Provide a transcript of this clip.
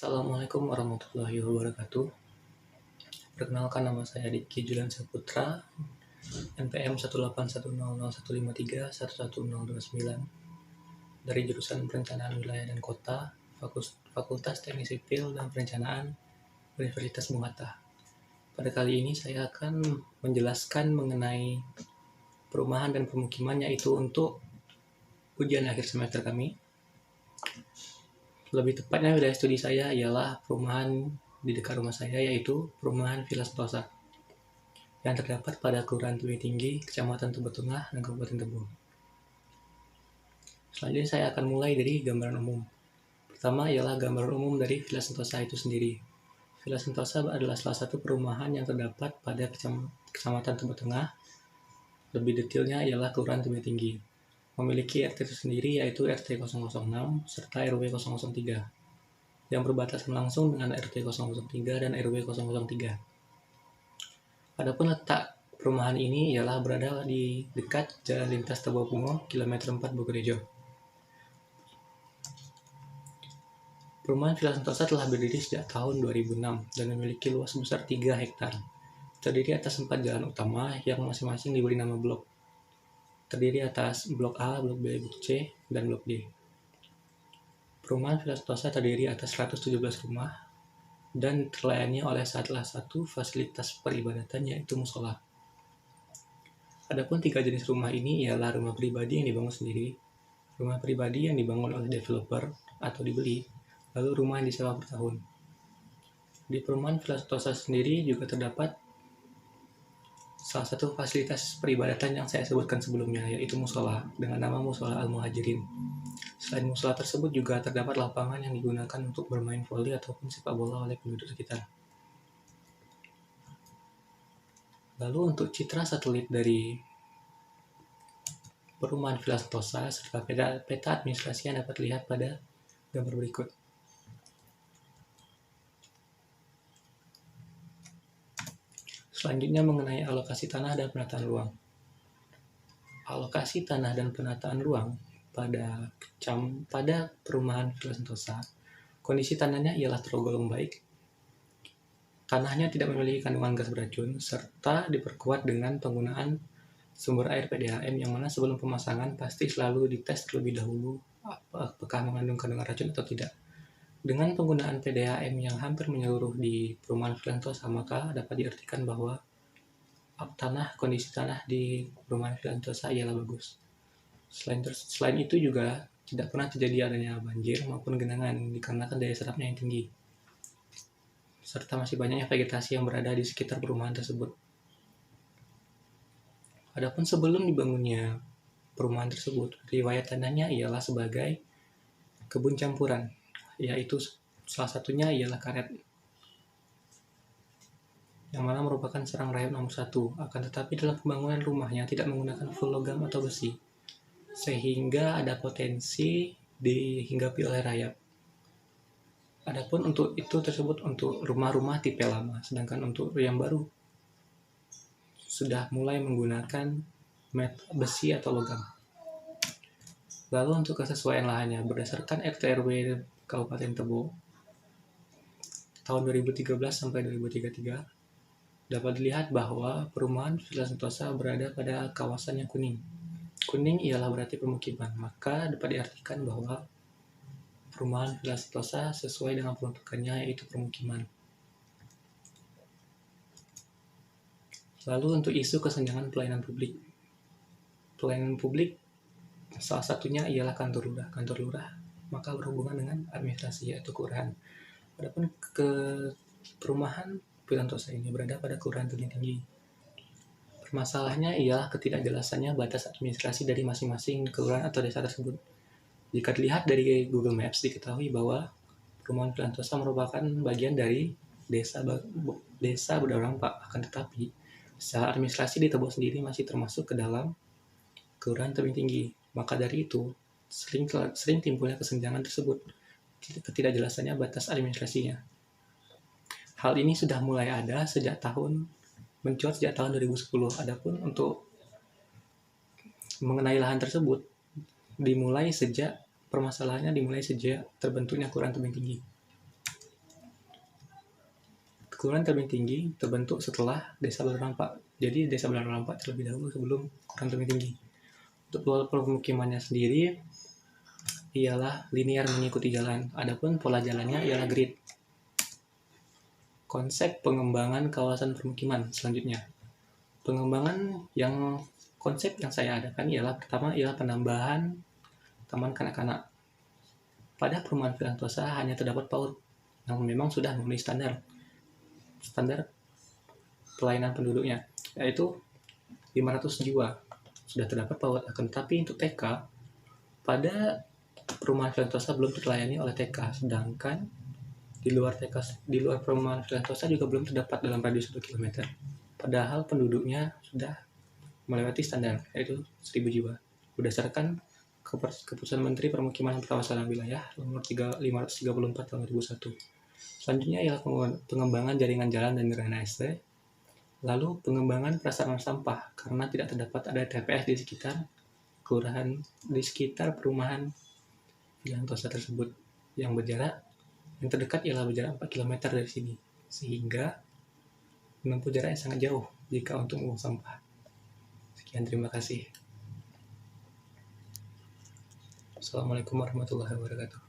Assalamualaikum warahmatullahi wabarakatuh. Perkenalkan, nama saya Diki Julian Saputra, NPM 1810015311029 dari jurusan Perencanaan Wilayah dan Kota, Fakultas Teknik Sipil dan Perencanaan Universitas Bung Hatta. Pada kali ini saya akan menjelaskan mengenai perumahan dan pemukiman, yaitu untuk ujian akhir semester kami. Lebih tepatnya wilayah studi saya ialah perumahan di dekat rumah saya, yaitu perumahan Villa Sentosa yang terdapat pada Kelurahan Tebing Tinggi, Kecamatan Tebet Tengah, dan Kabupaten Tebo. Selanjutnya saya akan mulai dari gambaran umum. Pertama ialah gambaran umum dari Villa Sentosa itu sendiri. Villa Sentosa adalah salah satu perumahan yang terdapat pada Kecamatan Tebet Tengah. Lebih detailnya ialah Kelurahan Tebing Tinggi. Memiliki RT tersendiri, yaitu RT 006 serta RW 003 yang berbatasan langsung dengan RT 003 dan RW 003. Adapun letak perumahan ini ialah berada di dekat Jalan Lintas Tebo Bungo, kilometer 4 Bogorejo. Perumahan Villa Sentosa telah berdiri sejak tahun 2006 dan memiliki luas sebesar 3 hektar. Terdiri atas 4 jalan utama yang masing-masing diberi nama blok. Terdiri atas blok A, blok B, blok C, dan blok D. Perumahan Villa Sentosa terdiri atas 117 rumah dan terlayani oleh salah satu fasilitas peribadatan, yaitu musola. Adapun 3 jenis rumah ini ialah rumah pribadi yang dibangun sendiri, rumah pribadi yang dibangun oleh developer atau dibeli, lalu rumah yang disewa per tahun. Di perumahan Villa Sentosa sendiri juga terdapat salah satu fasilitas peribadatan yang saya sebutkan sebelumnya, yaitu musola dengan nama Musola Al-Muhajirin. Selain musola tersebut juga terdapat lapangan yang digunakan untuk bermain voli ataupun sepak bola oleh penduduk sekitar. Lalu untuk citra satelit dari perumahan Villa Sentosa serta peta administrasi yang dapat dilihat pada gambar berikut. Selanjutnya mengenai alokasi tanah dan penataan ruang. Alokasi tanah dan penataan ruang pada perumahan Villa Sentosa, kondisi tanahnya ialah tergolong baik. Tanahnya tidak memiliki kandungan gas beracun serta diperkuat dengan penggunaan sumber air PDAM, yang mana sebelum pemasangan pasti selalu dites terlebih dahulu apakah mengandung kandungan racun atau tidak. Dengan penggunaan PDAM yang hampir menyeluruh di perumahan Villa Sentosa, maka dapat diartikan bahwa kondisi tanah di perumahan Villa Sentosa ialah bagus. Selain itu juga tidak pernah terjadi adanya banjir maupun genangan dikarenakan daya serapnya yang tinggi, serta masih banyaknya vegetasi yang berada di sekitar perumahan tersebut. Adapun sebelum dibangunnya perumahan tersebut, riwayat tanahnya ialah sebagai kebun campuran, yaitu salah satunya ialah karet, yang mana merupakan serang rayap nomor 1. Akan tetapi dalam pembangunan rumahnya tidak menggunakan full logam atau besi, sehingga ada potensi dihinggapi oleh rayap. Adapun untuk itu tersebut untuk rumah-rumah tipe lama, sedangkan untuk yang baru sudah mulai menggunakan besi atau logam. Lalu untuk kesesuaian lahannya, berdasarkan RT/RW Kabupaten Tebo tahun 2013 sampai 2033, dapat dilihat bahwa perumahan Villa Sentosa berada pada kawasan yang kuning. Kuning ialah berarti permukiman, maka dapat diartikan bahwa perumahan Villa Sentosa sesuai dengan peruntukannya, yaitu permukiman. Lalu untuk isu kesenjangan pelayanan publik. Pelayanan publik salah satunya ialah kantor lurah. Kantor lurah maka berhubungan dengan administrasi, yaitu kelurahan. Adapun ke perumahan Villa Sentosa ini berada pada Kelurahan Tebing Tinggi. Permasalahannya ialah ketidakjelasannya batas administrasi dari masing-masing kelurahan atau desa tersebut. Jika dilihat dari Google Maps, diketahui bahwa perumahan Villa Sentosa merupakan bagian dari desa Bedorangpa. Akan tetapi secara administrasi di Tebo sendiri masih termasuk ke dalam Kelurahan Tebing Tinggi. Maka dari itu sering timbulnya kesenjangan tersebut, ketidakjelasannya batas administrasinya. Hal ini sudah mulai ada mencuat sejak tahun 2010. Adapun untuk mengenai lahan tersebut permasalahannya dimulai sejak terbentuknya Kelurahan Tebing Tinggi. Kelurahan Tebing Tinggi terbentuk setelah Desa Balarampak. Jadi Desa Balarampak terlebih dahulu sebelum Kelurahan Tebing Tinggi. Untuk pola permukimannya sendiri ialah linear mengikuti jalan. Adapun pola jalannya ialah grid. Konsep pengembangan kawasan permukiman selanjutnya. Konsep yang saya adakan ialah pertama ialah penambahan taman kanak-kanak. Pada perumahan Villa Sentosa hanya terdapat PAUD yang memang sudah memenuhi standar pelayanan penduduknya, yaitu 500 jiwa sudah terdapat PAUD. Akan tetapi untuk TK pada perumahan Villa Sentosa belum terlayani oleh TK, sedangkan di luar perumahan Villa Sentosa juga belum terdapat dalam radius 1 km. Padahal penduduknya sudah melewati standar, yaitu 1000 jiwa. Berdasarkan Keputusan Menteri Permukiman dan Kawasan Wilayah Nomor 534 Tahun 2001. Selanjutnya ialah pengembangan jaringan jalan dan drainase. Lalu pengembangan prasarana sampah karena tidak terdapat ada TPS di sekitar perumahan Villa Sentosa tersebut yang terdekat ialah berjarak 4 km dari sini, sehingga menempuh jarak yang sangat jauh jika untuk membuang sampah. Sekian, terima kasih. Assalamualaikum warahmatullahi wabarakatuh.